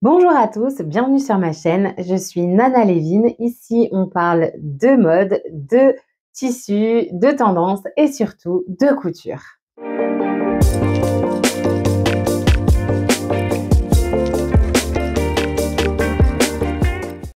Bonjour à tous, bienvenue sur ma chaîne. Je suis Nana Lévin. Ici, on parle de mode, de tissus, de tendances et surtout de couture.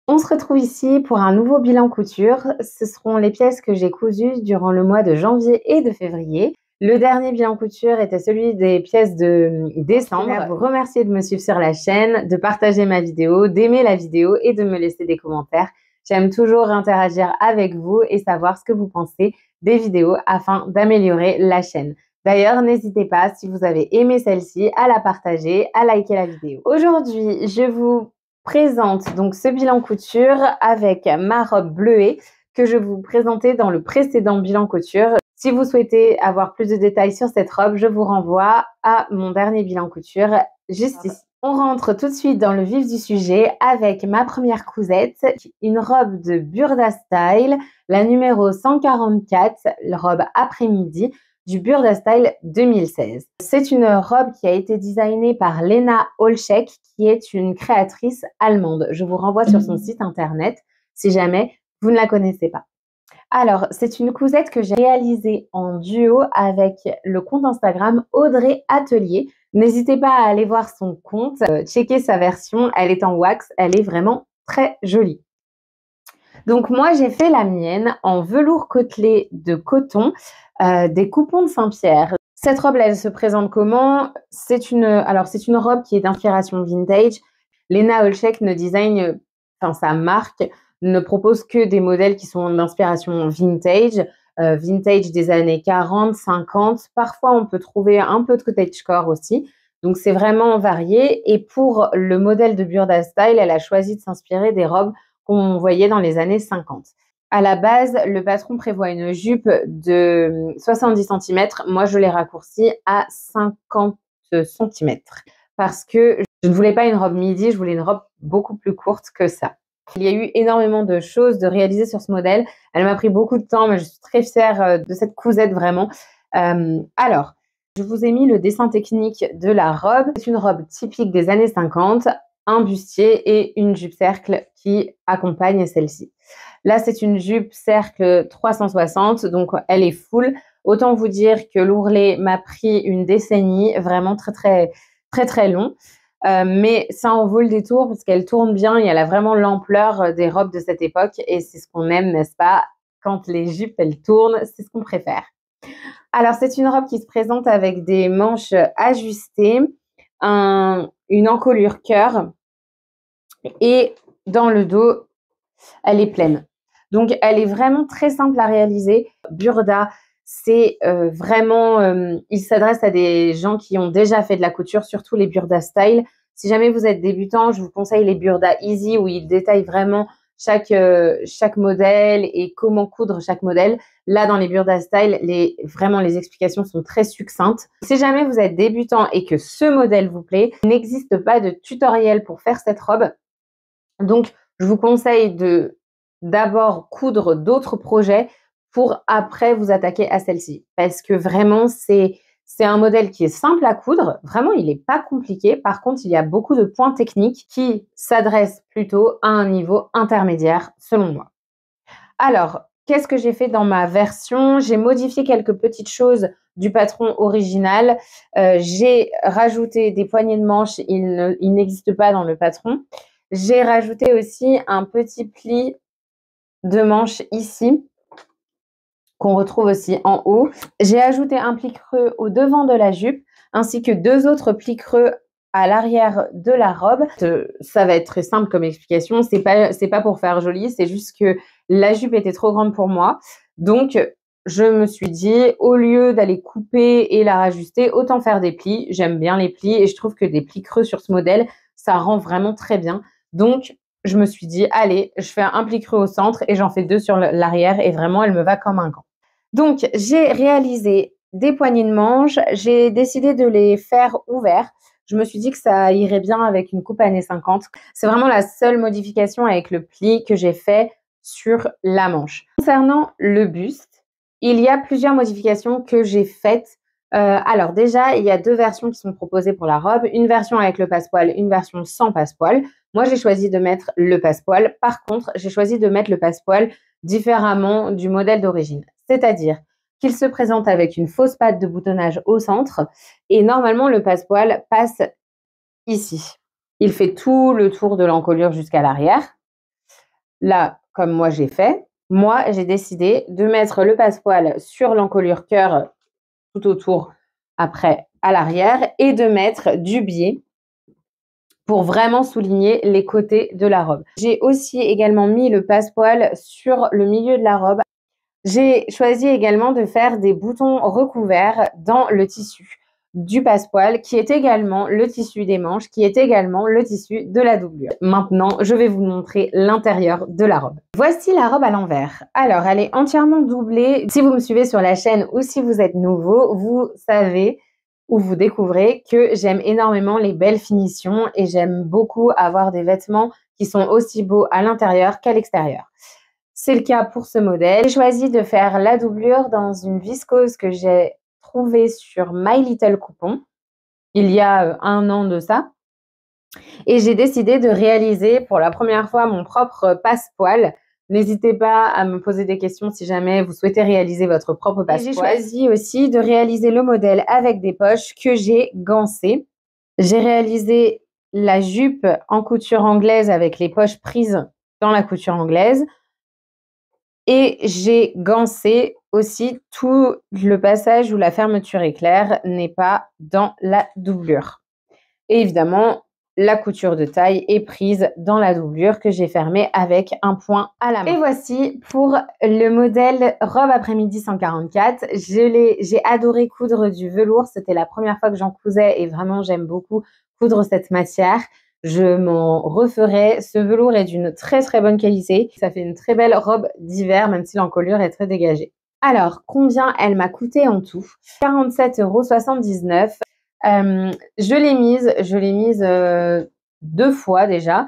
On se retrouve ici pour un nouveau bilan couture. Ce seront les pièces que j'ai cousues durant le mois de janvier et de février. Le dernier bilan couture était celui des pièces de décembre. Je tenais à vous remercier de me suivre sur la chaîne, de partager ma vidéo, d'aimer la vidéo et de me laisser des commentaires. J'aime toujours interagir avec vous et savoir ce que vous pensez des vidéos afin d'améliorer la chaîne. D'ailleurs, n'hésitez pas, si vous avez aimé celle-ci, à la partager, à liker la vidéo. Aujourd'hui, je vous présente donc ce bilan couture avec ma robe bleuée que je vous présentais dans le précédent bilan couture. Si vous souhaitez avoir plus de détails sur cette robe, je vous renvoie à mon dernier bilan couture juste ici. On rentre tout de suite dans le vif du sujet avec ma première cousette, une robe de Burda Style, la numéro 144, la robe après-midi du Burda Style 2016. C'est une robe qui a été designée par Lena Olschek, qui est une créatrice allemande. Je vous renvoie sur son site internet si jamais vous ne la connaissez pas. Alors, c'est une cousette que j'ai réalisée en duo avec le compte Instagram Audrey Atelier. N'hésitez pas à aller voir son compte, checker sa version. Elle est en wax, elle est vraiment très jolie. Donc moi, j'ai fait la mienne en velours côtelé de coton, des coupons de Saint-Pierre. Cette robe, elle se présente comment? C'est une robe qui est d'inspiration vintage. Lena Olschek ne design, sa marque ne propose que des modèles qui sont d'inspiration vintage, vintage des années 40, 50. Parfois, on peut trouver un peu de cottagecore aussi. Donc, c'est vraiment varié. Et pour le modèle de Burda Style, elle a choisi de s'inspirer des robes qu'on voyait dans les années 50. À la base, le patron prévoit une jupe de 70 cm. Moi, je l'ai raccourcie à 50 cm parce que je ne voulais pas une robe midi, je voulais une robe beaucoup plus courte que ça. Il y a eu énormément de choses de réaliser sur ce modèle. Elle m'a pris beaucoup de temps, mais je suis très fière de cette cousette vraiment. Alors, je vous ai mis le dessin technique de la robe. C'est une robe typique des années 50, un bustier et une jupe cercle qui accompagne celle-ci. Là, c'est une jupe cercle 360, donc elle est full. Autant vous dire que l'ourlet m'a pris une décennie, vraiment très long. Mais ça en vaut le détour parce qu'elle tourne bien et elle a vraiment l'ampleur des robes de cette époque et c'est ce qu'on aime, n'est-ce pas? Quand les jupes, elles tournent, c'est ce qu'on préfère. Alors, c'est une robe qui se présente avec des manches ajustées, une encolure cœur et dans le dos, elle est pleine. Donc, elle est vraiment très simple à réaliser. Burda, c'est il s'adresse à des gens qui ont déjà fait de la couture, surtout les Burda Style. Si jamais vous êtes débutant, je vous conseille les Burda Easy où ils détaillent vraiment chaque modèle et comment coudre chaque modèle. Là, dans les Burda Style, les explications sont très succinctes. Si jamais vous êtes débutant et que ce modèle vous plaît, il n'existe pas de tutoriel pour faire cette robe. Donc, je vous conseille d'abord coudre d'autres projets pour après vous attaquer à celle-ci. Parce que vraiment, c'est un modèle qui est simple à coudre. Vraiment, il n'est pas compliqué. Par contre, il y a beaucoup de points techniques qui s'adressent plutôt à un niveau intermédiaire, selon moi. Alors, qu'est-ce que j'ai fait dans ma version? J'ai modifié quelques petites choses du patron original. J'ai rajouté des poignées de manches. Il n'existe pas dans le patron. J'ai rajouté aussi un petit pli de manche ici, qu'on retrouve aussi en haut. J'ai ajouté un pli creux au devant de la jupe, ainsi que 2 autres plis creux à l'arrière de la robe. Ça va être très simple comme explication. C'est pas pour faire joli, c'est juste que la jupe était trop grande pour moi. Donc, je me suis dit, au lieu d'aller couper et la rajuster, autant faire des plis. J'aime bien les plis et je trouve que des plis creux sur ce modèle, ça rend vraiment très bien. Donc, je me suis dit, allez, je fais un pli creux au centre et j'en fais 2 sur l'arrière et vraiment, elle me va comme un gant. Donc, j'ai réalisé des poignées de manches. J'ai décidé de les faire ouverts. Je me suis dit que ça irait bien avec une coupe années 50. C'est vraiment la seule modification avec le pli que j'ai fait sur la manche. Concernant le buste, il y a plusieurs modifications que j'ai faites Alors déjà, il y a 2 versions qui sont proposées pour la robe. Une version avec le passepoil, une version sans passepoil. Moi, j'ai choisi de mettre le passepoil. Par contre, j'ai choisi de mettre le passepoil différemment du modèle d'origine. C'est-à-dire qu'il se présente avec une fausse patte de boutonnage au centre et normalement, le passepoil passe ici. Il fait tout le tour de l'encolure jusqu'à l'arrière. Là, comme moi j'ai fait, moi, j'ai décidé de mettre le passepoil sur l'encolure cœur tout autour, après à l'arrière, et de mettre du biais pour vraiment souligner les côtés de la robe. J'ai aussi également mis le passepoil sur le milieu de la robe. J'ai choisi également de faire des boutons recouverts dans le tissu du passepoil, qui est également le tissu des manches, qui est également le tissu de la doublure. Maintenant, je vais vous montrer l'intérieur de la robe. Voici la robe à l'envers. Alors, elle est entièrement doublée. Si vous me suivez sur la chaîne ou si vous êtes nouveau, vous savez ou vous découvrez que j'aime énormément les belles finitions et j'aime beaucoup avoir des vêtements qui sont aussi beaux à l'intérieur qu'à l'extérieur. C'est le cas pour ce modèle. J'ai choisi de faire la doublure dans une viscose que j'ai trouvée sur My Little Coupon il y a 1 an de ça. Et j'ai décidé de réaliser pour la première fois mon propre passepoil. N'hésitez pas à me poser des questions si jamais vous souhaitez réaliser votre propre passepoil. J'ai choisi aussi de réaliser le modèle avec des poches que j'ai gancées. J'ai réalisé la jupe en couture anglaise avec les poches prises dans la couture anglaise. Et j'ai gancé aussi tout le passage où la fermeture éclair n'est pas dans la doublure. Et évidemment, la couture de taille est prise dans la doublure que j'ai fermée avec un point à la main. Et voici pour le modèle robe après-midi 144. J'ai adoré coudre du velours. C'était la première fois que j'en cousais et vraiment j'aime beaucoup coudre cette matière. Je m'en referai. Ce velours est d'une très très bonne qualité. Ça fait une très belle robe d'hiver, même si l'encolure est très dégagée. Alors, combien elle m'a coûté en tout? 47,79 €. Je l'ai mise 2 fois déjà.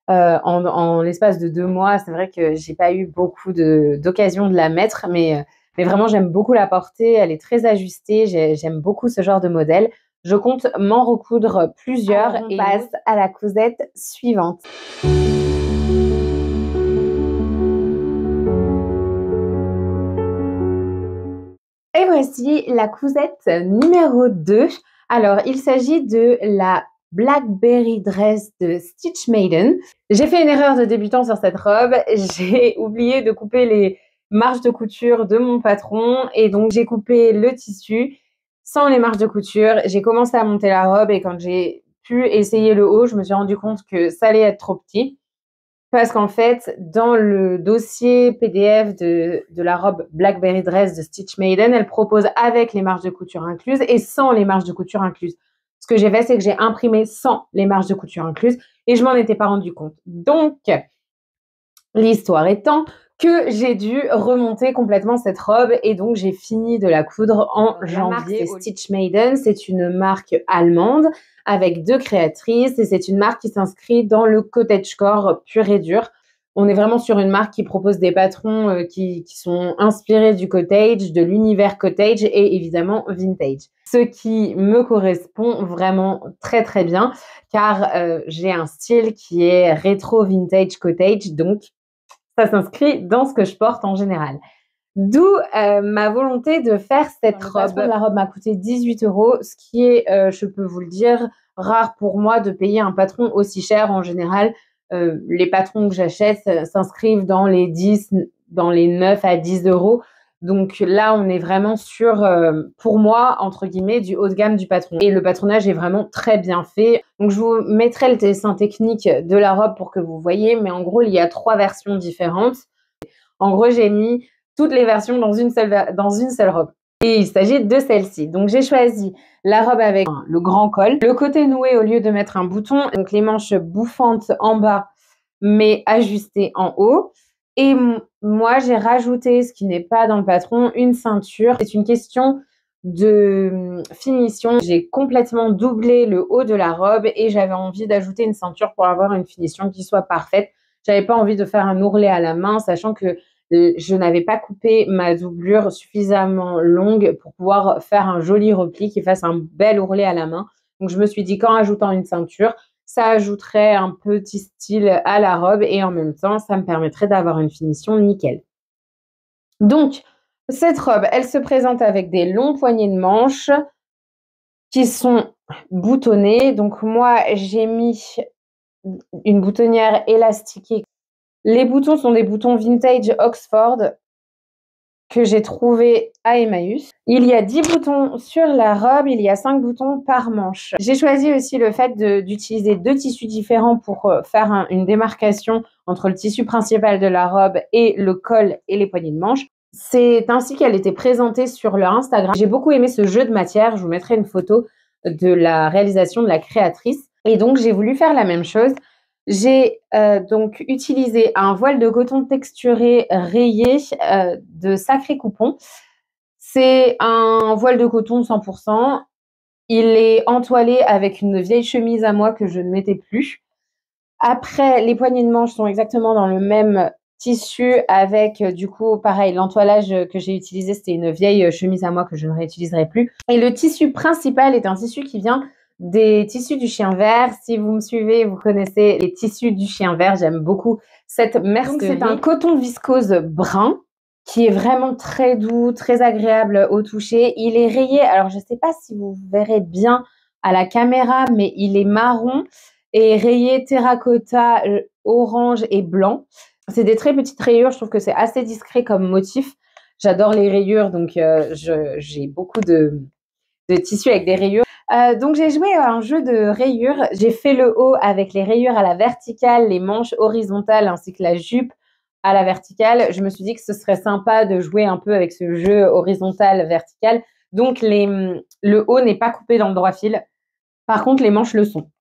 En l'espace de 2 mois, c'est vrai que j'ai pas eu beaucoup d'occasion de la mettre, mais vraiment j'aime beaucoup la porter. Elle est très ajustée. J'aime beaucoup ce genre de modèle. Je compte m'en recoudre plusieurs. Alors, on passe à la cousette suivante. Et voici la cousette numéro 2. Alors, il s'agit de la Blackberry Dress de Stitch Maiden. J'ai fait une erreur de débutant sur cette robe. J'ai oublié de couper les marges de couture de mon patron et donc j'ai coupé le tissu sans les marges de couture. J'ai commencé à monter la robe et quand j'ai pu essayer le haut, je me suis rendu compte que ça allait être trop petit. Parce qu'en fait, dans le dossier PDF de la robe Blackberry Dress de Stitch Maiden, elle propose avec les marges de couture incluses et sans les marges de couture incluses. Ce que j'ai fait, c'est que j'ai imprimé sans les marges de couture incluses et je m'en étais pas rendu compte. Donc, l'histoire étant que j'ai dû remonter complètement cette robe et donc j'ai fini de la coudre en janvier. C'est Stitch Maiden, c'est une marque allemande avec 2 créatrices et c'est une marque qui s'inscrit dans le cottagecore pur et dur. On est vraiment sur une marque qui propose des patrons qui sont inspirés du cottage, de l'univers cottage et évidemment vintage. Ce qui me correspond vraiment très très bien car j'ai un style qui est rétro vintage cottage, donc ça s'inscrit dans ce que je porte en général. D'où ma volonté de faire cette robe. La robe m'a coûté 18 €, ce qui est, je peux vous le dire, rare pour moi de payer un patron aussi cher. En général, les patrons que j'achète s'inscrivent dans les 9 à 10 €. Donc là, on est vraiment sur, pour moi, entre guillemets, du haut de gamme du patron. Et le patronage est vraiment très bien fait. Donc je vous mettrai le dessin technique de la robe pour que vous voyez. Mais en gros, il y a 3 versions différentes. En gros, j'ai mis toutes les versions dans une seule robe. Et il s'agit de celle-ci. Donc j'ai choisi la robe avec le grand col, le côté noué au lieu de mettre un bouton, donc les manches bouffantes en bas mais ajustées en haut. Et moi, j'ai rajouté, ce qui n'est pas dans le patron, une ceinture. C'est une question de finition. J'ai complètement doublé le haut de la robe et j'avais envie d'ajouter une ceinture pour avoir une finition qui soit parfaite. J'avais pas envie de faire un ourlet à la main, sachant que je n'avais pas coupé ma doublure suffisamment longue pour pouvoir faire un joli repli qui fasse un bel ourlet à la main. Donc, je me suis dit qu'en ajoutant une ceinture, ça ajouterait un petit style à la robe et en même temps, ça me permettrait d'avoir une finition nickel. Donc, cette robe, elle se présente avec des longs poignets de manches qui sont boutonnés. Donc, moi, j'ai mis une boutonnière élastiquée. Les boutons sont des boutons vintage Oxford que j'ai trouvé à Emmaüs. Il y a 10 boutons sur la robe, il y a 5 boutons par manche. J'ai choisi aussi le fait d'utiliser 2 tissus différents pour faire une démarcation entre le tissu principal de la robe et le col et les poignées de manche. C'est ainsi qu'elle était présentée sur leur Instagram. J'ai beaucoup aimé ce jeu de matière. Je vous mettrai une photo de la réalisation de la créatrice. Et donc, j'ai voulu faire la même chose. J'ai donc utilisé un voile de coton texturé rayé de Sacré Coupon. C'est un voile de coton 100%. Il est entoilé avec une vieille chemise à moi que je ne mettais plus. Après, les poignées de manche sont exactement dans le même tissu avec, du coup, pareil, l'entoilage que j'ai utilisé, c'était une vieille chemise à moi que je ne réutiliserai plus. Et le tissu principal est un tissu qui vient des tissus du chien vert. Si vous me suivez, vous connaissez les tissus du chien vert. J'aime beaucoup cette mercerie. C'est un coton viscose brun qui est vraiment très doux, très agréable au toucher. Il est rayé. Alors, je ne sais pas si vous verrez bien à la caméra, mais il est marron et rayé terracotta, orange et blanc. C'est des très petites rayures. Je trouve que c'est assez discret comme motif. J'adore les rayures, donc j'ai beaucoup de tissus avec des rayures. Donc, j'ai joué à un jeu de rayures. J'ai fait le haut avec les rayures à la verticale, les manches horizontales ainsi que la jupe à la verticale. Je me suis dit que ce serait sympa de jouer un peu avec ce jeu horizontal-vertical. Donc, le haut n'est pas coupé dans le droit fil. Par contre, les manches le sont.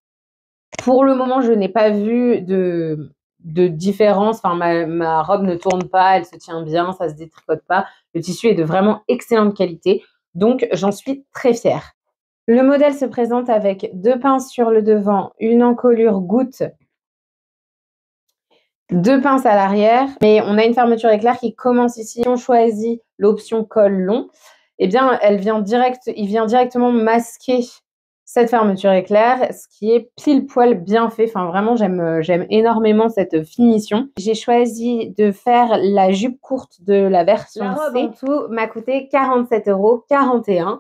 Pour le moment, je n'ai pas vu de différence. Enfin, ma robe ne tourne pas, elle se tient bien, ça ne se détricote pas. Le tissu est de vraiment excellente qualité. Donc, j'en suis très fière. Le modèle se présente avec 2 pinces sur le devant, une encolure goutte, 2 pinces à l'arrière. Mais on a une fermeture éclair qui commence ici. Si on choisit l'option col long, eh bien, il vient directement masquer cette fermeture éclair, ce qui est pile poil bien fait. Enfin, vraiment, j'aime énormément cette finition. J'ai choisi de faire la jupe courte de la version C. La robe en tout m'a coûté 47,41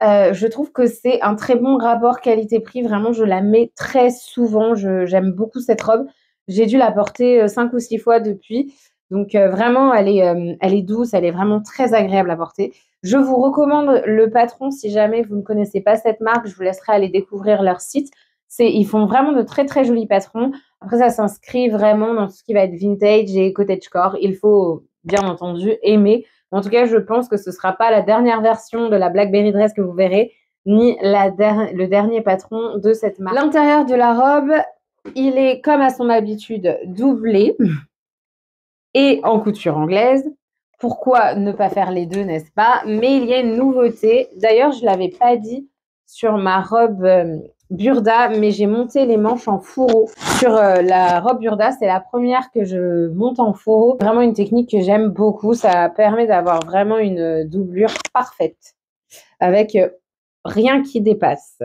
€. Je trouve que c'est un très bon rapport qualité-prix. Vraiment, je la mets très souvent. J'aime beaucoup cette robe. J'ai dû la porter 5 ou 6 fois depuis. Donc, vraiment, elle est douce. Elle est vraiment très agréable à porter. Je vous recommande le Patron si jamais vous ne connaissez pas cette marque. Je vous laisserai aller découvrir leur site. Ils font vraiment de très, très jolis patrons. Après, ça s'inscrit vraiment dans tout ce qui va être vintage et cottagecore. Il faut, bien entendu, aimer. En tout cas, je pense que ce ne sera pas la dernière version de la Blackberry Dress que vous verrez, ni le dernier patron de cette marque. L'intérieur de la robe, il est, comme à son habitude, doublé et en couture anglaise. Pourquoi ne pas faire les deux, n'est-ce pas? Mais il y a une nouveauté. D'ailleurs, je ne l'avais pas dit sur ma robe Burda, mais j'ai monté les manches en fourreau. Sur la robe Burda, c'est la première que je monte en fourreau. Vraiment une technique que j'aime beaucoup. Ça permet d'avoir vraiment une doublure parfaite avec rien qui dépasse.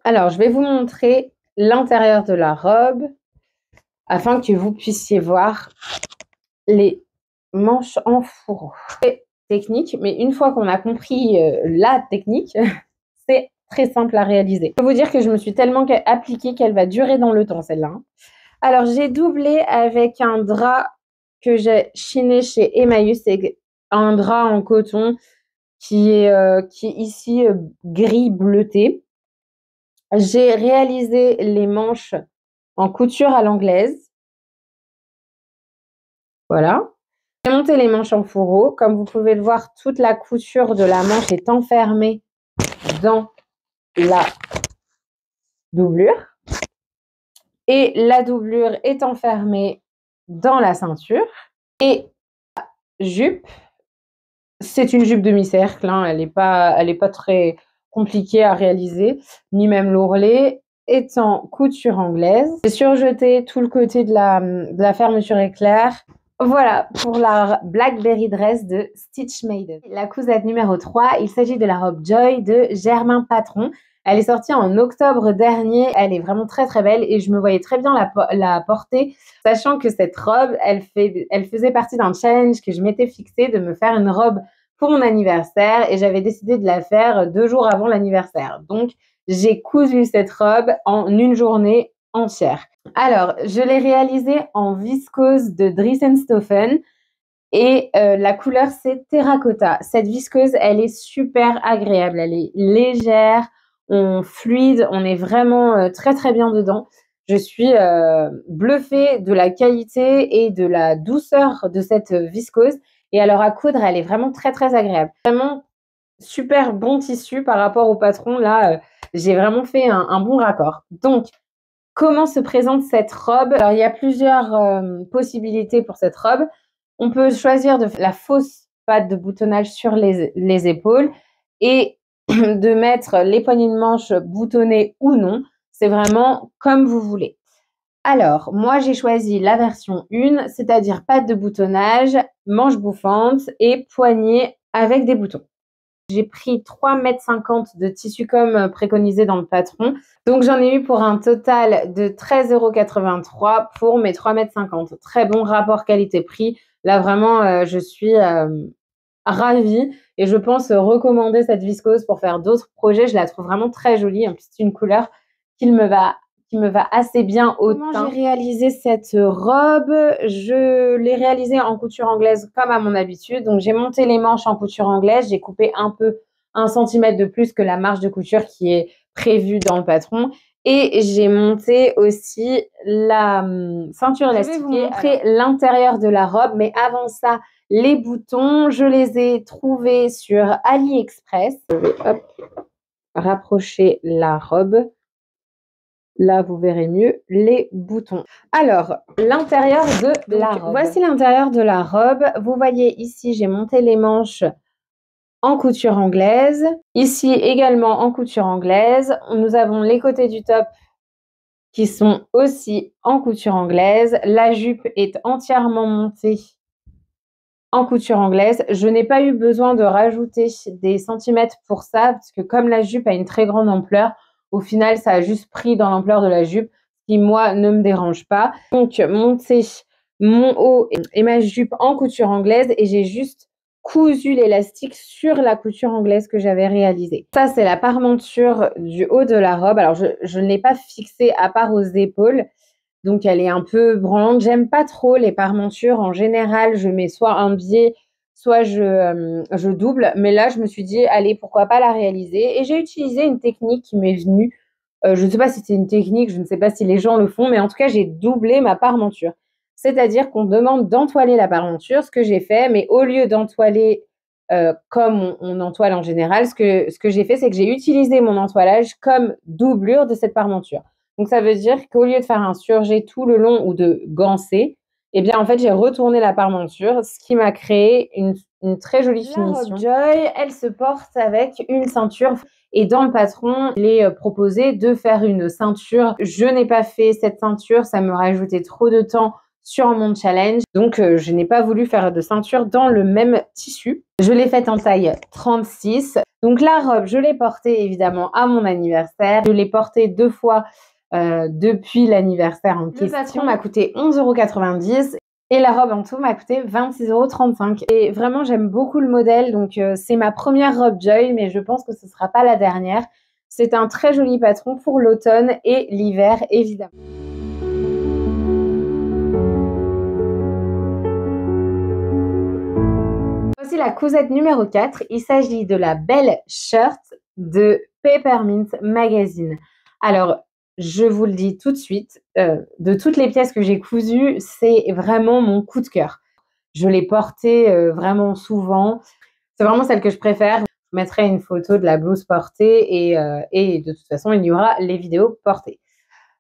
Alors, je vais vous montrer l'intérieur de la robe afin que vous puissiez voir les manches en fourreau. C'est technique, mais une fois qu'on a compris la technique, c'est très simple à réaliser. Je peux vous dire que je me suis tellement appliquée qu'elle va durer dans le temps, celle-là. Alors, j'ai doublé avec un drap que j'ai chiné chez Emmaüs. C'est un drap en coton qui est ici gris bleuté. J'ai réalisé les manches en couture à l'anglaise. Voilà. J'ai monté les manches en fourreau. Comme vous pouvez le voir, toute la couture de la manche est enfermée dans la doublure. Et la doublure est enfermée dans la ceinture. Et la jupe, c'est une jupe demi-cercle. Hein, elle n'est pas très compliquée à réaliser, ni même l'ourlet. Est en couture anglaise. J'ai surjeté tout le côté de la fermeture éclair Voilà pour la Blackberry Dress de Stitch Maiden. La cousette numéro 3, il s'agit de la robe Joy de Germain Patron. Elle est sortie en octobre dernier. Elle est vraiment très très belle et je me voyais très bien la porter, sachant que cette robe, elle faisait partie d'un challenge que je m'étais fixé de me faire une robe pour mon anniversaire et j'avais décidé de la faire 2 jours avant l'anniversaire. Donc, j'ai cousu cette robe en une journée entière. Alors, je l'ai réalisée en viscose de Dries & et la couleur, c'est terracotta. Cette viscose, elle est super agréable. Elle est légère, fluide, on est vraiment très, très bien dedans. Je suis bluffée de la qualité et de la douceur de cette viscose. Et alors, à coudre, elle est vraiment très, très agréable. Vraiment super bon tissu par rapport au patron. Là, j'ai vraiment fait un bon raccord. Donc, comment se présente cette robe? Alors, il y a plusieurs possibilités pour cette robe. On peut choisir la fausse patte de boutonnage sur les épaules et de mettre les poignées de manche boutonnées ou non. C'est vraiment comme vous voulez. Alors, moi, j'ai choisi la version 1, c'est-à-dire patte de boutonnage, manche bouffante et poignée avec des boutons. J'ai pris 3,50 m de tissu comme préconisé dans le patron. Donc, j'en ai eu pour un total de 13,83 € pour mes 3,50 m. Très bon rapport qualité-prix. Là, vraiment, je suis ravie et je pense recommander cette viscose pour faire d'autres projets. Je la trouve vraiment très jolie. En plus, c'est une couleur qui me va assez bien au teint. Comment j'ai réalisé cette robe? Je l'ai réalisée en couture anglaise comme à mon habitude. Donc, j'ai monté les manches en couture anglaise. J'ai coupé un peu 1 cm de plus que la marge de couture qui est prévue dans le patron. Et j'ai monté aussi la ceinture élastique. Je vais vous montrer l'intérieur de la robe. Mais avant ça, les boutons, je les ai trouvés sur AliExpress. Je vais rapprocher la robe. Là, vous verrez mieux les boutons. Alors, l'intérieur de la robe. Voici l'intérieur de la robe. Vous voyez ici, j'ai monté les manches en couture anglaise. Ici, également en couture anglaise. Nous avons les côtés du top qui sont aussi en couture anglaise. La jupe est entièrement montée en couture anglaise. Je n'ai pas eu besoin de rajouter des centimètres pour ça, parce que comme la jupe a une très grande ampleur, au final, ça a juste pris dans l'ampleur de la jupe, ce qui, moi, ne me dérange pas. Donc, monter mon haut et ma jupe en couture anglaise et j'ai juste cousu l'élastique sur la couture anglaise que j'avais réalisée. Ça, c'est la parmenture du haut de la robe. Alors, je ne l'ai pas fixée à part aux épaules. Donc, elle est un peu branlante. J'aime pas trop les parmentures. En général, je mets soit un biais, soit je double. Mais là, je me suis dit, allez, pourquoi pas la réaliser? Et j'ai utilisé une technique qui m'est venue. Je ne sais pas si c'est une technique, je ne sais pas si les gens le font, mais en tout cas, j'ai doublé ma parmenture. C'est-à-dire qu'on demande d'entoiler la parmenture, ce que j'ai fait, mais au lieu d'entoiler comme on entoile en général, ce que j'ai fait, c'est que j'ai utilisé mon entoilage comme doublure de cette parmenture. Donc, ça veut dire qu'au lieu de faire un surjet tout le long ou de ganser, eh bien, en fait, j'ai retourné la parmenture, ce qui m'a créé une très jolie finition. La robe Joy, elle se porte avec une ceinture. Et dans le patron, il est proposé de faire une ceinture. Je n'ai pas fait cette ceinture, ça me rajoutait trop de temps sur mon challenge. Donc, je n'ai pas voulu faire de ceinture dans le même tissu. Je l'ai faite en taille 36. Donc, la robe, je l'ai portée évidemment à mon anniversaire. Je l'ai portée 2 fois depuis l'anniversaire en question. Le patron m'a coûté 11,90 € et la robe en tout m'a coûté 26,35 €. Et vraiment, j'aime beaucoup le modèle. Donc, c'est ma première robe Joy, mais je pense que ce ne sera pas la dernière. C'est un très joli patron pour l'automne et l'hiver, évidemment. Voici la cousette numéro 4. Il s'agit de la Belle Shirt de Peppermint Magazine. Alors, je vous le dis tout de suite, de toutes les pièces que j'ai cousues, c'est vraiment mon coup de cœur. Je l'ai portée vraiment souvent. C'est vraiment celle que je préfère. Je mettrai une photo de la blouse portée et de toute façon, il y aura les vidéos portées.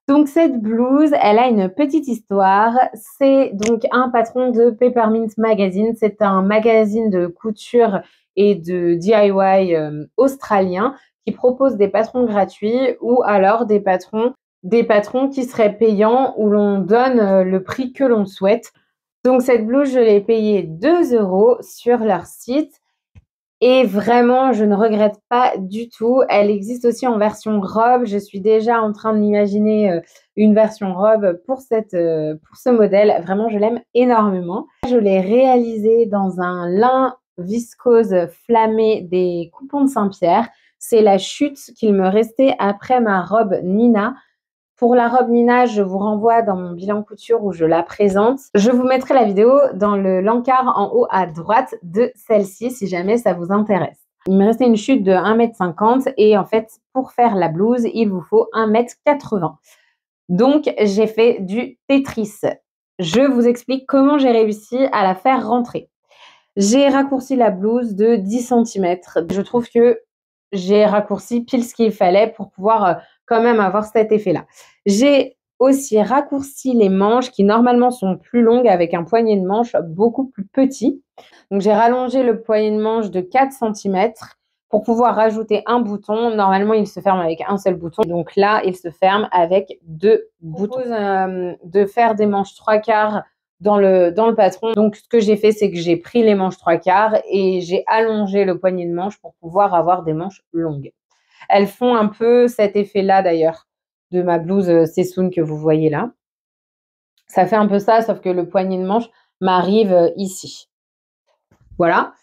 Donc, cette blouse, elle a une petite histoire. C'est donc un patron de Peppermint Magazine. C'est un magazine de couture et de DIY australien qui propose des patrons gratuits ou alors des patrons qui seraient payants où l'on donne le prix que l'on souhaite. Donc cette blouse, je l'ai payée 2 € sur leur site. Et vraiment, je ne regrette pas du tout. Elle existe aussi en version robe. Je suis déjà en train de m'imaginer une version robe pour ce modèle. Vraiment, je l'aime énormément. Je l'ai réalisée dans un lin viscose flammé des Coupons de Saint-Pierre. C'est la chute qu'il me restait après ma robe Nina. Pour la robe Nina, je vous renvoie dans mon bilan couture où je la présente. Je vous mettrai la vidéo dans le l'encart en haut à droite de celle-ci si jamais ça vous intéresse. Il me restait une chute de 1,50 m et en fait, pour faire la blouse, il vous faut 1,80 m. Donc, j'ai fait du Tetris. Je vous explique comment j'ai réussi à la faire rentrer. J'ai raccourci la blouse de 10 cm. Je trouve que j'ai raccourci pile ce qu'il fallait pour pouvoir quand même avoir cet effet-là. J'ai aussi raccourci les manches qui normalement sont plus longues avec un poignet de manche beaucoup plus petit. Donc j'ai rallongé le poignet de manche de 4 cm pour pouvoir rajouter un bouton. Normalement, il se ferme avec un seul bouton. Donc là, il se ferme avec 2 boutons. Je propose de faire des manches 3/4 dans le patron. Donc, ce que j'ai fait, c'est que j'ai pris les manches 3/4 et j'ai allongé le poignet de manche pour pouvoir avoir des manches longues. Elles font un peu cet effet-là, d'ailleurs, de ma blouse Sessoun que vous voyez là. Ça fait un peu ça, sauf que le poignet de manche m'arrive ici. Voilà.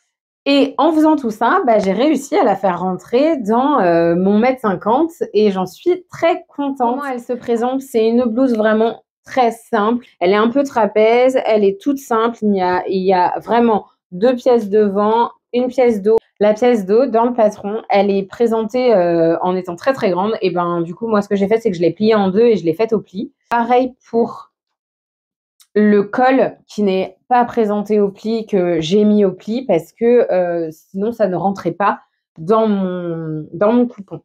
Et en faisant tout ça, j'ai réussi à la faire rentrer dans mon 1,50 m et j'en suis très contente. Comment elle se présente? C'est une blouse vraiment très simple. Elle est un peu trapèze, elle est toute simple. Il y a vraiment 2 pièces devant, une pièce d'eau. La pièce d'eau dans le patron, elle est présentée en étant très très grande. Et du coup, moi, ce que j'ai fait, c'est que je l'ai pliée en deux et je l'ai faite au pli. Pareil pour le col qui n'est pas présenté au pli, que j'ai mis au pli parce que sinon ça ne rentrait pas dans mon coupon.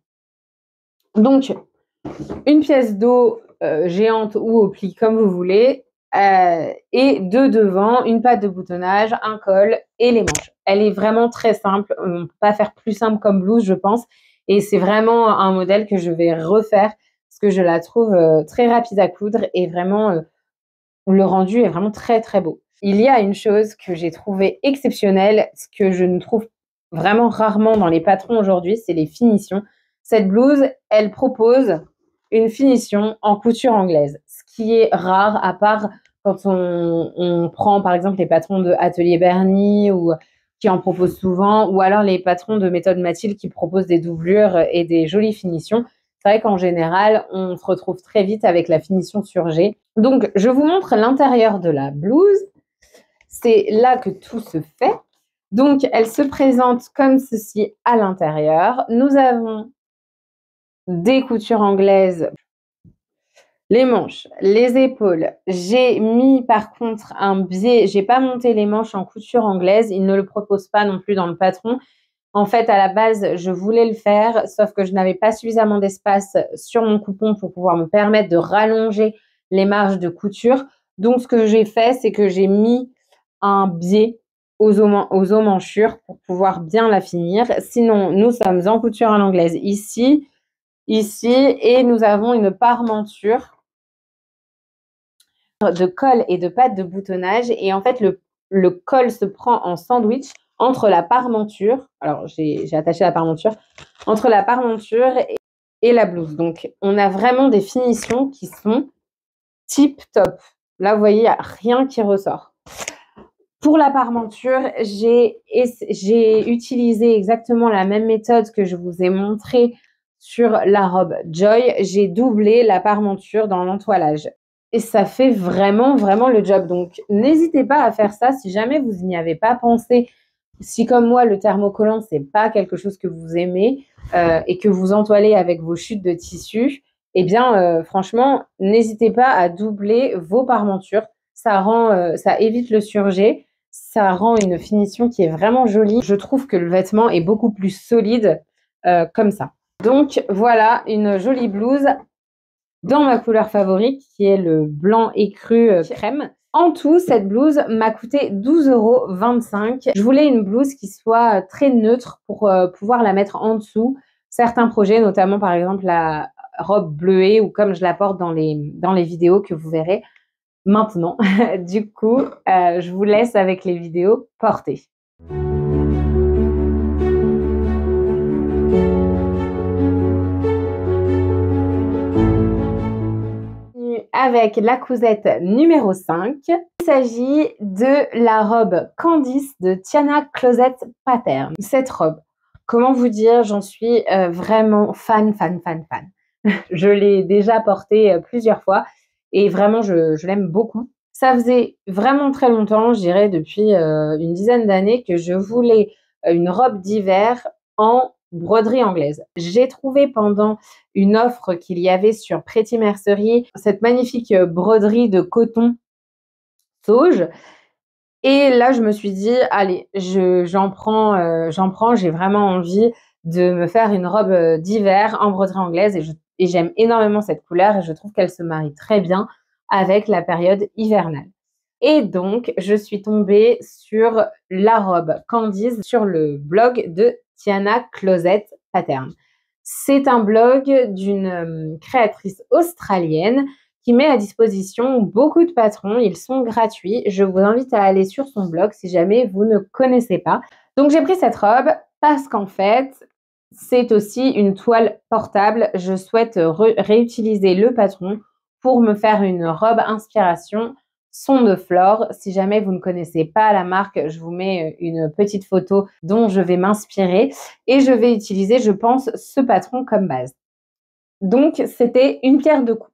Donc, une pièce d'eau géante ou au pli comme vous voulez, et de devant, une patte de boutonnage, un col et les manches. Elle est vraiment très simple. On ne peut pas faire plus simple comme blouse, je pense. Et c'est vraiment un modèle que je vais refaire parce que je la trouve très rapide à coudre et vraiment le rendu est vraiment très très beau. Il y a une chose que j'ai trouvée exceptionnelle, ce que je ne trouve vraiment rarement dans les patrons aujourd'hui, c'est les finitions. Cette blouse, elle propose une finition en couture anglaise, ce qui est rare à part quand on prend par exemple les patrons de Atelier Bernie ou qui en proposent souvent, ou alors les patrons de Méthode Mathilde qui proposent des doublures et des jolies finitions. C'est vrai qu'en général, on se retrouve très vite avec la finition sur G. Donc, je vous montre l'intérieur de la blouse. C'est là que tout se fait. Donc, elle se présente comme ceci à l'intérieur. Nous avons des coutures anglaises, les manches, les épaules. J'ai mis par contre un biais. J'ai pas monté les manches en couture anglaise. Ils ne le proposent pas non plus dans le patron. En fait, à la base, je voulais le faire, sauf que je n'avais pas suffisamment d'espace sur mon coupon pour pouvoir me permettre de rallonger les marges de couture. Donc, ce que j'ai fait, c'est que j'ai mis un biais aux emmanchures pour pouvoir bien la finir. Sinon, nous sommes en couture à l'anglaise ici, et nous avons une parmenture de col et de patte de boutonnage. Et en fait, le col se prend en sandwich entre la parmenture, alors j'ai attaché la parmenture, entre la parmenture et la blouse. Donc, on a vraiment des finitions qui sont tip top. Là, vous voyez, il n'y a rien qui ressort. Pour la parmenture, j'ai utilisé exactement la même méthode que je vous ai montrée sur la robe Joy. J'ai doublé la parmenture dans l'entoilage. Et ça fait vraiment, vraiment le job. Donc, n'hésitez pas à faire ça si jamais vous n'y avez pas pensé. Si comme moi, le thermocollant, c'est pas quelque chose que vous aimez et que vous entoilez avec vos chutes de tissu, eh bien, franchement, n'hésitez pas à doubler vos parmentures. Ça évite le surjet, ça rend une finition qui est vraiment jolie. Je trouve que le vêtement est beaucoup plus solide comme ça. Donc, voilà, une jolie blouse dans ma couleur favorite, qui est le blanc écru crème. En tout, cette blouse m'a coûté 12,25 €. Je voulais une blouse qui soit très neutre pour pouvoir la mettre en dessous. Certains projets, notamment par exemple la robe bleuée ou comme je la porte dans les vidéos que vous verrez, maintenant. Du coup, je vous laisse avec les vidéos portées. Avec la cousette numéro 5. Il s'agit de la robe Candice de Tiana Closet Pattern. Cette robe, comment vous dire, j'en suis vraiment fan. Je l'ai déjà portée plusieurs fois et vraiment, je l'aime beaucoup. Ça faisait vraiment très longtemps, je dirais depuis une dizaine d'années, que je voulais une robe d'hiver en broderie anglaise. J'ai trouvé pendant une offre qu'il y avait sur Pretty Mercerie cette magnifique broderie de coton sauge. Et là, je me suis dit, allez, j'en prends, j'ai vraiment envie de me faire une robe d'hiver en broderie anglaise et j'aime énormément cette couleur et je trouve qu'elle se marie très bien avec la période hivernale. Et donc, je suis tombée sur la robe Candice sur le blog de Tiana Closet Pattern. C'est un blog d'une créatrice australienne qui met à disposition beaucoup de patrons. Ils sont gratuits. Je vous invite à aller sur son blog si jamais vous ne connaissez pas. Donc, j'ai pris cette robe parce qu'en fait, c'est aussi une toile portable. Je souhaite réutiliser le patron pour me faire une robe inspiration Son de Flore. Si jamais vous ne connaissez pas la marque, je vous mets une petite photo dont je vais m'inspirer et je vais utiliser, je pense, ce patron comme base. Donc, c'était une pierre deux coups.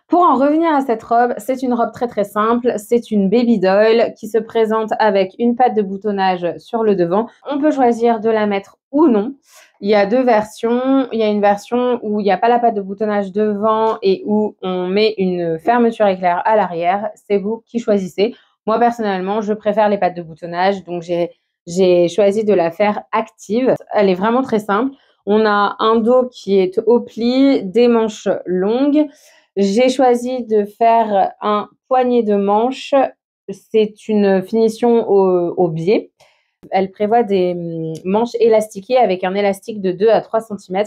Pour en revenir à cette robe, c'est une robe très très simple. C'est une baby doll qui se présente avec une patte de boutonnage sur le devant. On peut choisir de la mettre ou non. Il y a deux versions. Il y a une version où il n'y a pas la patte de boutonnage devant et où on met une fermeture éclair à l'arrière. C'est vous qui choisissez. Moi, personnellement, je préfère les pattes de boutonnage. Donc, j'ai choisi de la faire active. Elle est vraiment très simple. On a un dos qui est au pli, des manches longues. J'ai choisi de faire un poignet de manches. C'est une finition au biais. Elle prévoit des manches élastiquées avec un élastique de 2 à 3 cm.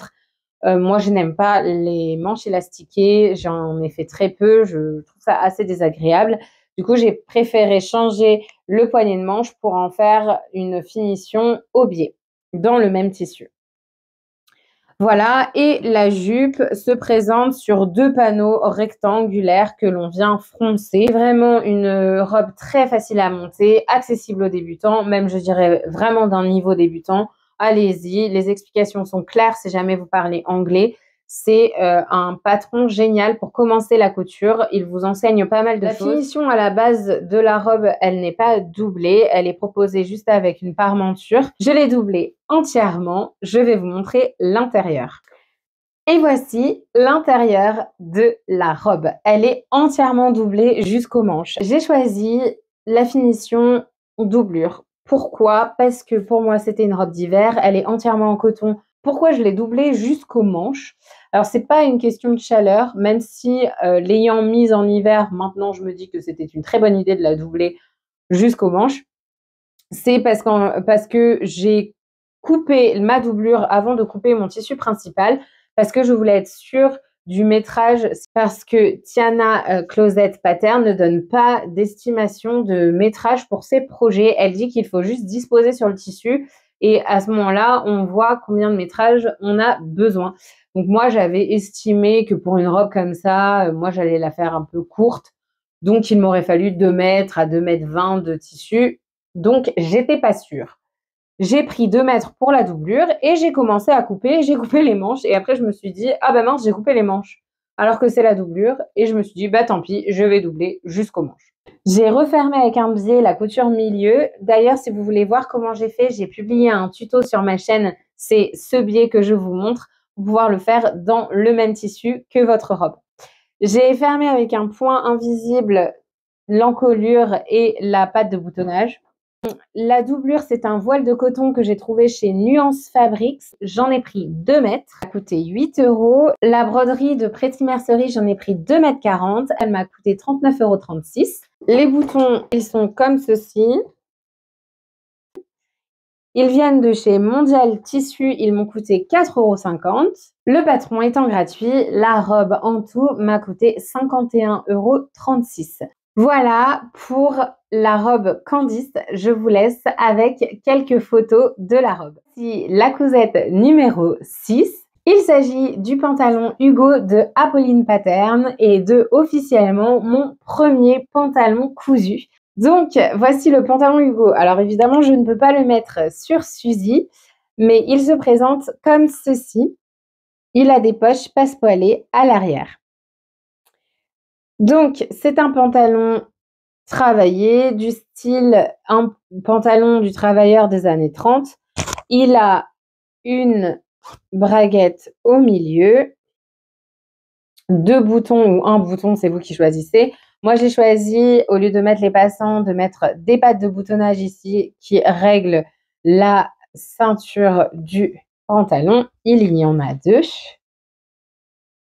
Moi, je n'aime pas les manches élastiquées. J'en ai fait très peu. Je trouve ça assez désagréable. Du coup, j'ai préféré changer le poignet de manche pour en faire une finition au biais dans le même tissu. Voilà, et la jupe se présente sur deux panneaux rectangulaires que l'on vient froncer. Vraiment une robe très facile à monter, accessible aux débutants, même je dirais vraiment d'un niveau débutant. Allez-y, les explications sont claires si jamais vous parlez anglais. C'est un patron génial pour commencer la couture. Il vous enseigne pas mal de choses. La finition à la base de la robe, elle n'est pas doublée. Elle est proposée juste avec une parmenture. Je l'ai doublée entièrement. Je vais vous montrer l'intérieur. Et voici l'intérieur de la robe. Elle est entièrement doublée jusqu'aux manches. J'ai choisi la finition doublure. Pourquoi? Parce que pour moi, c'était une robe d'hiver. Elle est entièrement en coton. Pourquoi je l'ai doublée jusqu'aux manches? Alors, c'est pas une question de chaleur, même si l'ayant mise en hiver, maintenant, je me dis que c'était une très bonne idée de la doubler jusqu'aux manches. C'est parce que j'ai coupé ma doublure avant de couper mon tissu principal, parce que je voulais être sûre du métrage, parce que Tiana Closet Pattern ne donne pas d'estimation de métrage pour ses projets. Elle dit qu'il faut juste disposer sur le tissu et à ce moment-là, on voit combien de métrage on a besoin. Donc moi, j'avais estimé que pour une robe comme ça, moi, j'allais la faire un peu courte. Donc, il m'aurait fallu 2 mètres à 2,20 m de tissu. Donc, j'étais pas sûre. J'ai pris 2 mètres pour la doublure et j'ai commencé à couper. J'ai coupé les manches et après, je me suis dit, ah bah mince, j'ai coupé les manches. Alors que c'est la doublure. Et je me suis dit, bah tant pis, je vais doubler jusqu'aux manches. J'ai refermé avec un biais la couture milieu. D'ailleurs, si vous voulez voir comment j'ai fait, j'ai publié un tuto sur ma chaîne. C'est ce biais que je vous montre pour pouvoir le faire dans le même tissu que votre robe. J'ai fermé avec un point invisible l'encolure et la patte de boutonnage. La doublure, c'est un voile de coton que j'ai trouvé chez Nuance Fabrics. J'en ai pris 2 mètres. Ça a coûté 8 €. La broderie de Pretty Mercerie, j'en ai pris 2,40 m. Elle m'a coûté 39,36 €. Les boutons, ils sont comme ceci. Ils viennent de chez Mondial Tissu. Ils m'ont coûté 4,50 €. Le patron étant gratuit, la robe en tout m'a coûté 51,36 €. Voilà pour la robe Candice. Je vous laisse avec quelques photos de la robe. Voici la cousette numéro 6. Il s'agit du pantalon Hugo de Apolline Pattern et de officiellement mon premier pantalon cousu. Donc, voici le pantalon Hugo. Alors évidemment, je ne peux pas le mettre sur Suzy, mais il se présente comme ceci. Il a des poches passepoilées à l'arrière. Donc, c'est un pantalon travaillé du style un pantalon du travailleur des années 30. Il a une braguette au milieu, 2 boutons ou un bouton, c'est vous qui choisissez. Moi, j'ai choisi, au lieu de mettre les passants, de mettre des pattes de boutonnage ici qui règlent la ceinture du pantalon. Il y en a 2.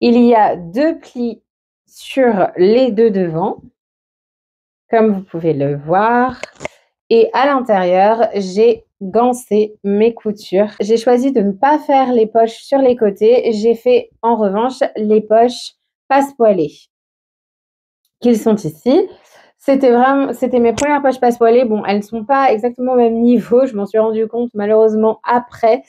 Il y a 2 plis sur les 2 devants, comme vous pouvez le voir. Et à l'intérieur, j'ai gancé mes coutures. J'ai choisi de ne pas faire les poches sur les côtés. J'ai fait en revanche les poches passepoilées, qui sont ici. C'était mes premières poches passepoilées. Bon, elles ne sont pas exactement au même niveau. Je m'en suis rendu compte malheureusement après.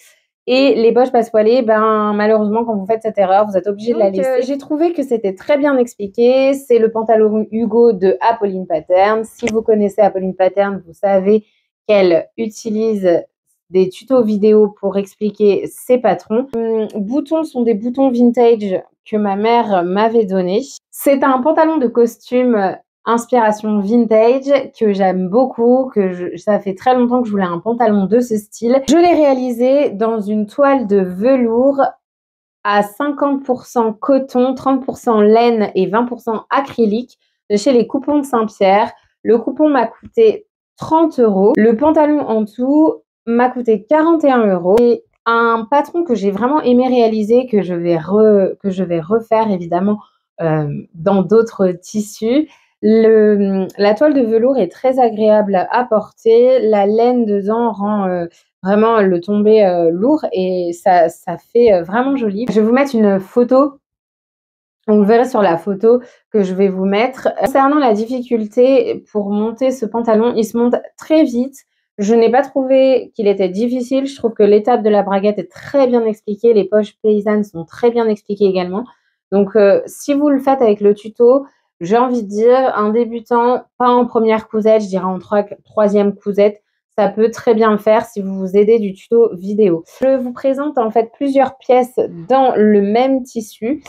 Et les poches passepoilées, ben, malheureusement, quand vous faites cette erreur, vous êtes obligé de la laisser. J'ai trouvé que c'était très bien expliqué. C'est le pantalon Hugo de Apolline Pattern. Si vous connaissez Apolline Pattern, vous savez qu'elle utilise des tutos vidéo pour expliquer ses patrons. Boutons sont des boutons vintage que ma mère m'avait donnés. C'est un pantalon de costume inspiration vintage que j'aime beaucoup, ça fait très longtemps que je voulais un pantalon de ce style. Je l'ai réalisé dans une toile de velours à 50% coton, 30% laine et 20% acrylique de chez les Coupons de Saint-Pierre. Le coupon m'a coûté 30 €. Le pantalon en tout m'a coûté 41 €. Et un patron que j'ai vraiment aimé réaliser, que je vais refaire évidemment dans d'autres tissus. La toile de velours est très agréable à porter. La laine dedans rend vraiment le tombé lourd et ça fait vraiment joli. Je vais vous mettre une photo. Vous verrez sur la photo que je vais vous mettre. Concernant la difficulté pour monter ce pantalon, il se monte très vite. Je n'ai pas trouvé qu'il était difficile. Je trouve que l'étape de la braguette est très bien expliquée. Les poches paysannes sont très bien expliquées également. Donc, si vous le faites avec le tuto, j'ai envie de dire, un débutant, pas en première cousette, je dirais en troisième cousette, ça peut très bien le faire si vous vous aidez du tuto vidéo. Je vous présente en fait plusieurs pièces dans le même tissu.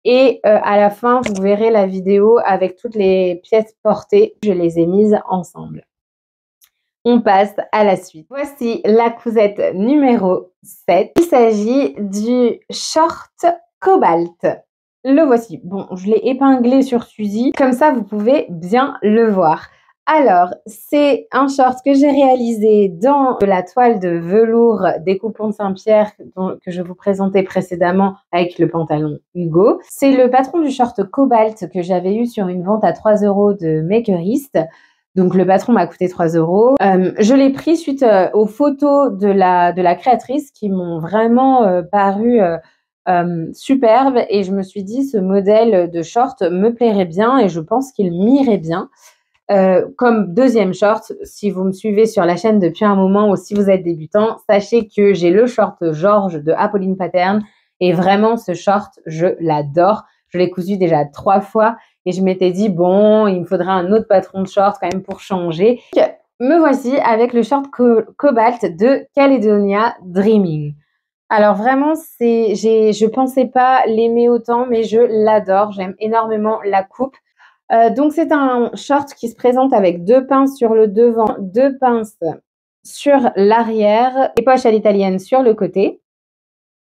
Et à la fin, vous verrez la vidéo avec toutes les pièces portées. Je les ai mises ensemble. On passe à la suite. Voici la cousette numéro 7. Il s'agit du short cobalt. Le voici. Bon, je l'ai épinglé sur Suzy. Comme ça, vous pouvez bien le voir. Alors, c'est un short que j'ai réalisé dans la toile de velours des Coupons de Saint-Pierre que je vous présentais précédemment avec le pantalon Hugo. C'est le patron du short cobalt que j'avais eu sur une vente à 3 € de Makerist. Donc, le patron m'a coûté 3 €. Je l'ai pris suite aux photos de la créatrice qui m'ont vraiment paru superbe et je me suis dit ce modèle de short me plairait bien et je pense qu'il m'irait bien. Comme deuxième short, si vous me suivez sur la chaîne depuis un moment ou si vous êtes débutant, sachez que j'ai le short Georges de Apolline Pattern et vraiment ce short, je l'adore. Je l'ai cousu déjà 3 fois et je m'étais dit bon, il me faudra un autre patron de short quand même pour changer. Donc, me voici avec le short Cobalt de Caledonia Dreaming. Alors vraiment, je pensais pas l'aimer autant, mais je l'adore. J'aime énormément la coupe. Donc c'est un short qui se présente avec 2 pinces sur le devant, 2 pinces sur l'arrière, les poches à l'italienne sur le côté.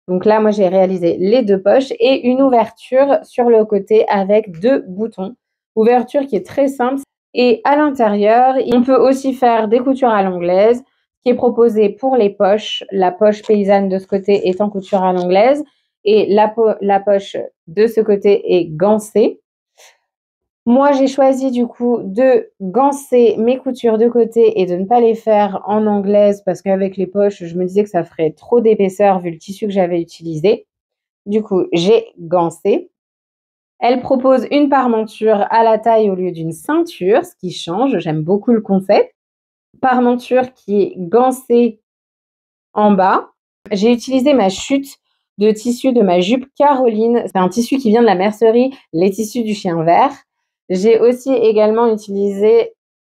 Donc là, moi, j'ai réalisé les 2 poches et une ouverture sur le côté avec 2 boutons. Ouverture qui est très simple. Et à l'intérieur, on peut aussi faire des coutures à l'anglaise, qui est proposée pour les poches. La poche paysanne de ce côté est en couture à l'anglaise et la poche de ce côté est gancée. Moi, j'ai choisi du coup de gancer mes coutures de côté et de ne pas les faire en anglaise parce qu'avec les poches, je me disais que ça ferait trop d'épaisseur vu le tissu que j'avais utilisé. Du coup, j'ai gancé. Elle propose une parmenture à la taille au lieu d'une ceinture, ce qui change. J'aime beaucoup le concept. Parmenture qui est gancée en bas. J'ai utilisé ma chute de tissu de ma jupe Caroline. C'est un tissu qui vient de la mercerie Les Tissus du Chien Vert. J'ai aussi également utilisé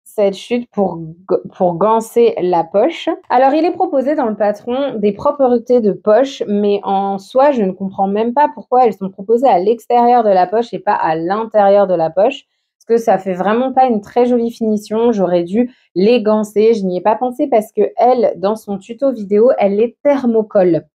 cette chute pour gancer la poche. Alors, il est proposé dans le patron des propriétés de poche, mais en soi, je ne comprends même pas pourquoi elles sont proposées à l'extérieur de la poche et pas à l'intérieur de la poche, parce que ça fait vraiment pas une très jolie finition. J'aurais dû les gancer. Je n'y ai pas pensé parce que elle, dans son tuto vidéo, elle les thermocolle.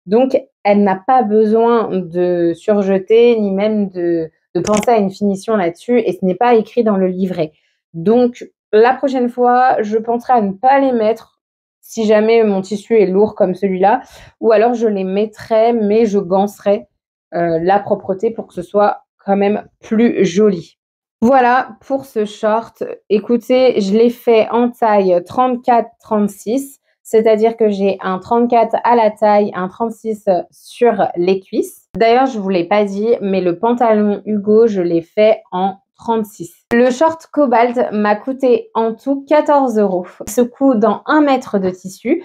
Donc, elle n'a pas besoin de surjeter ni même de penser à une finition là-dessus et ce n'est pas écrit dans le livret. Donc, la prochaine fois, je penserai à ne pas les mettre si jamais mon tissu est lourd comme celui-là, ou alors je les mettrai, mais je gancerai la propreté pour que ce soit quand même plus joli. Voilà pour ce short. Écoutez, je l'ai fait en taille 34-36, c'est-à-dire que j'ai un 34 à la taille, un 36 sur les cuisses. D'ailleurs, je ne vous l'ai pas dit, mais le pantalon Hugo, je l'ai fait en 36. Le short Cobalt m'a coûté en tout 14 €. Il se coud dans 1 mètre de tissu.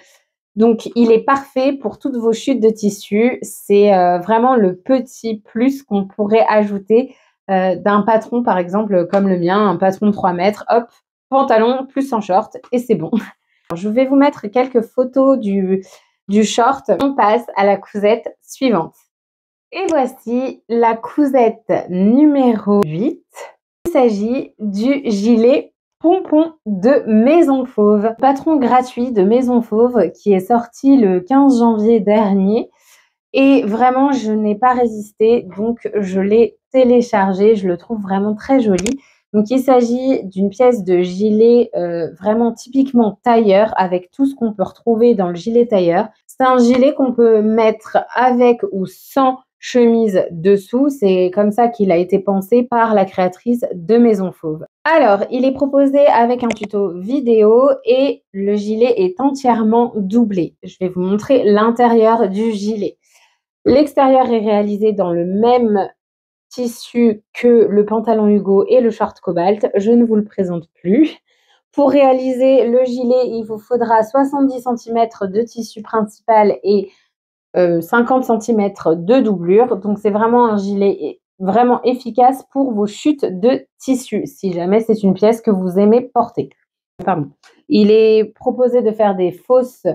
Donc, il est parfait pour toutes vos chutes de tissu. C'est vraiment le petit plus qu'on pourrait ajouter d'un patron, par exemple, comme le mien, un patron de 3 mètres. Hop, pantalon plus en short et c'est bon. Alors, je vais vous mettre quelques photos du short. On passe à la cousette suivante. Et voici la cousette numéro 8. Il s'agit du gilet pompon de Maison Fauve. Patron gratuit de Maison Fauve qui est sorti le 15 janvier dernier. Et vraiment, je n'ai pas résisté, donc je l'ai téléchargé. Je le trouve vraiment très joli. Donc, il s'agit d'une pièce de gilet vraiment typiquement tailleur avec tout ce qu'on peut retrouver dans le gilet tailleur. C'est un gilet qu'on peut mettre avec ou sans chemise dessous. C'est comme ça qu'il a été pensé par la créatrice de Maison Fauve. Alors, il est proposé avec un tuto vidéo et le gilet est entièrement doublé. Je vais vous montrer l'intérieur du gilet. L'extérieur est réalisé dans le même tissu que le pantalon Hugo et le short Cobalt. Je ne vous le présente plus. Pour réaliser le gilet, il vous faudra 70 cm de tissu principal et 50 cm de doublure. Donc, c'est vraiment un gilet vraiment efficace pour vos chutes de tissu, si jamais c'est une pièce que vous aimez porter. Pardon. Il est proposé de faire des fausses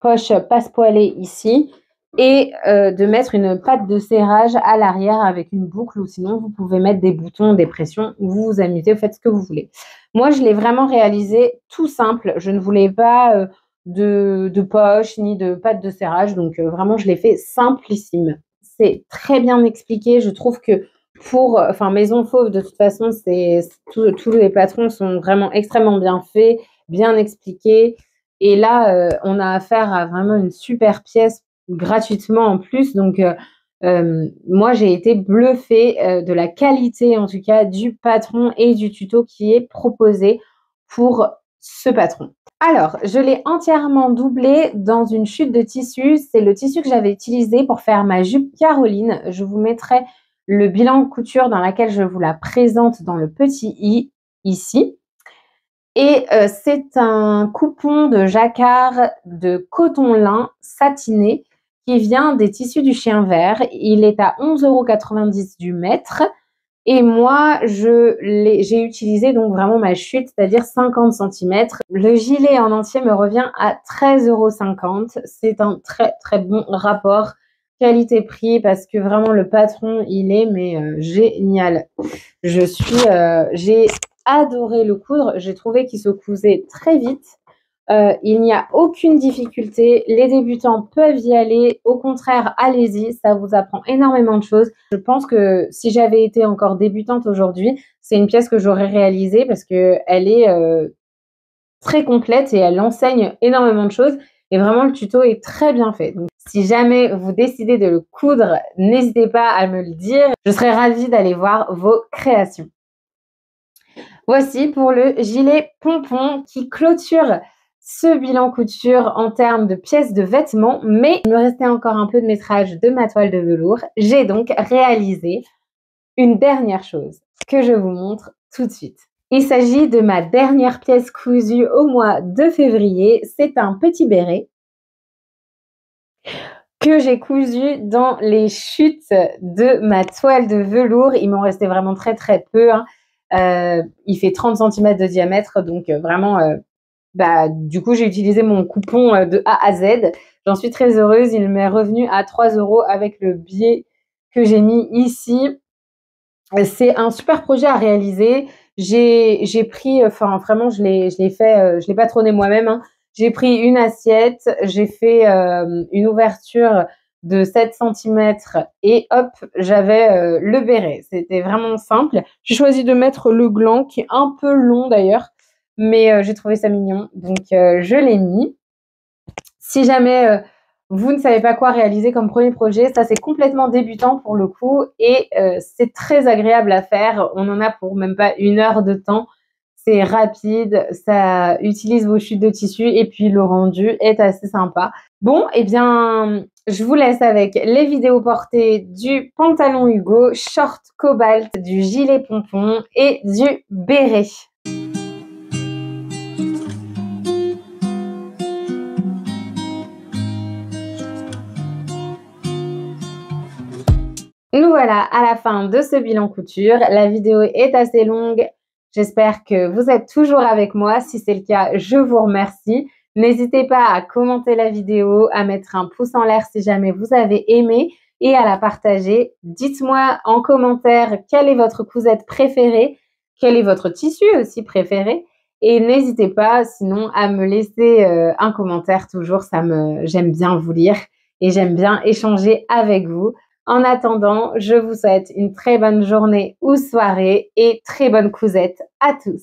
poches passe-poilées ici et de mettre une patte de serrage à l'arrière avec une boucle, ou sinon vous pouvez mettre des boutons, des pressions, vous vous amusez, vous faites ce que vous voulez. Moi, je l'ai vraiment réalisé tout simple. Je ne voulais pas de poche ni de patte de serrage, donc vraiment, je l'ai fait simplissime. C'est très bien expliqué. Je trouve que Maison Fauve, de toute façon, tous les patrons sont vraiment extrêmement bien faits, bien expliqués. Et là, on a affaire à vraiment une super pièce gratuitement en plus. Donc, moi, j'ai été bluffée de la qualité, en tout cas, du patron et du tuto qui est proposé pour ce patron. Alors, je l'ai entièrement doublé dans une chute de tissu. C'est le tissu que j'avais utilisé pour faire ma jupe Caroline. Je vous mettrai le bilan couture dans laquelle je vous la présente dans le petit i ici. Et c'est un coupon de jacquard de coton lin satiné qui vient des tissus du Chien Vert. Il est à 11,90 € du mètre. Et moi, j'ai utilisé donc vraiment ma chute, c'est-à-dire 50 cm. Le gilet en entier me revient à 13,50 €. C'est un très très bon rapport qualité-prix parce que vraiment le patron, il est génial. J'ai adoré le coudre. J'ai trouvé qu'il se cousait très vite. Il n'y a aucune difficulté. Les débutants peuvent y aller. Au contraire, allez-y. Ça vous apprend énormément de choses. Je pense que si j'avais été encore débutante aujourd'hui, c'est une pièce que j'aurais réalisée parce qu'elle est très complète et elle enseigne énormément de choses. Et vraiment, le tuto est très bien fait. Donc, si jamais vous décidez de le coudre, n'hésitez pas à me le dire. Je serais ravie d'aller voir vos créations. Voici pour le gilet pompon qui clôture ce bilan couture en termes de pièces de vêtements, mais il me restait encore un peu de métrage de ma toile de velours. J'ai donc réalisé une dernière chose que je vous montre tout de suite. Il s'agit de ma dernière pièce cousue au mois de février. C'est un petit béret que j'ai cousu dans les chutes de ma toile de velours. Il m'en restait vraiment très très peu. Il fait 30 cm de diamètre, donc vraiment, du coup, j'ai utilisé mon coupon de A à Z. J'en suis très heureuse. Il m'est revenu à 3 € avec le billet que j'ai mis ici. C'est un super projet à réaliser. J'ai pris, enfin vraiment, je l'ai fait, je l'ai patronné moi-même, hein. J'ai pris une assiette, j'ai fait une ouverture de 7 centimètres et hop, j'avais le béret. C'était vraiment simple. J'ai choisi de mettre le gland qui est un peu long d'ailleurs, mais j'ai trouvé ça mignon, donc je l'ai mis. Si jamais vous ne savez pas quoi réaliser comme premier projet, ça c'est complètement débutant pour le coup et c'est très agréable à faire. On en a pour même pas 1 heure de temps. C'est rapide, ça utilise vos chutes de tissu et puis le rendu est assez sympa. Bon, eh bien, je vous laisse avec les vidéos portées du pantalon Hugo, short cobalt, du gilet pompon et du béret. Nous voilà à la fin de ce bilan couture. La vidéo est assez longue. J'espère que vous êtes toujours avec moi. Si c'est le cas, je vous remercie. N'hésitez pas à commenter la vidéo, à mettre un pouce en l'air si jamais vous avez aimé et à la partager. Dites-moi en commentaire quelle est votre cousette préférée, quel est votre tissu aussi préféré. Et n'hésitez pas sinon à me laisser un commentaire toujours. J'aime bien vous lire et j'aime bien échanger avec vous. En attendant, je vous souhaite une très bonne journée ou soirée et très bonne cousette à tous.